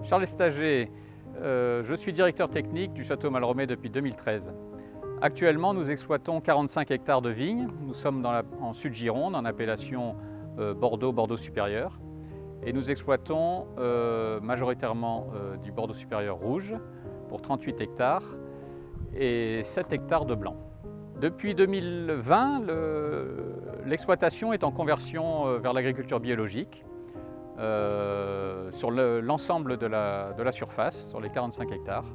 Charles Estager, je suis directeur technique du Château Malromé depuis 2013. Actuellement, nous exploitons 45 hectares de vignes. Nous sommes en Sud-Gironde, en appellation Bordeaux supérieur. Et nous exploitons majoritairement du Bordeaux supérieur rouge pour 38 hectares et 7 hectares de blanc. Depuis 2020, l'exploitation est en conversion vers l'agriculture biologique sur l'ensemble de la surface, sur les 45 hectares.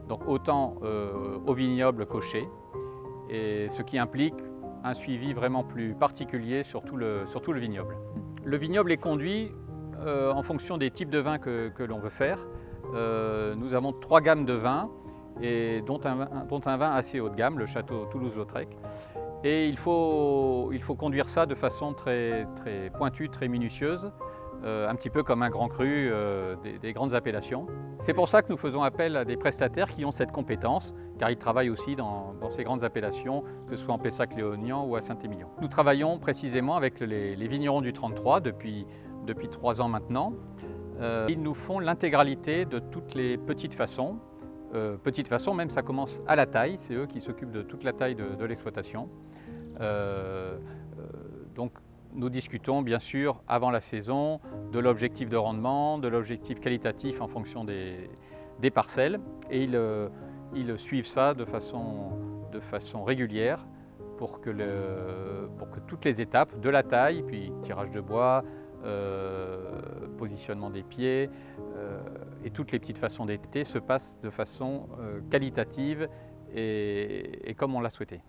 Donc autant au vignoble coché, et ce qui implique un suivi vraiment plus particulier sur tout le vignoble. Le vignoble est conduit en fonction des types de vins que l'on veut faire. Nous avons 3 gammes de vins, et dont un vin assez haut de gamme, le Château Toulouse-Lautrec. Et il faut conduire ça de façon très pointue, très minutieuse, un petit peu comme un grand cru des grandes appellations. C'est pour ça que nous faisons appel à des prestataires qui ont cette compétence, car ils travaillent aussi dans ces grandes appellations, que ce soit en Pessac-Léognan ou à Saint-Émilion. Nous travaillons précisément avec les vignerons du 33 depuis 3 ans maintenant. Ils nous font l'intégralité de toutes les petites façons. Petite façon, même ça commence à la taille, c'est eux qui s'occupent de toute la taille de l'exploitation. Donc nous discutons bien sûr avant la saison de l'objectif de rendement, de l'objectif qualitatif en fonction des parcelles, et ils suivent ça de façon régulière pour que toutes les étapes de la taille, puis tirage de bois, positionnement des pieds et toutes les petites façons d'été se passent de façon qualitative et comme on l'a souhaité.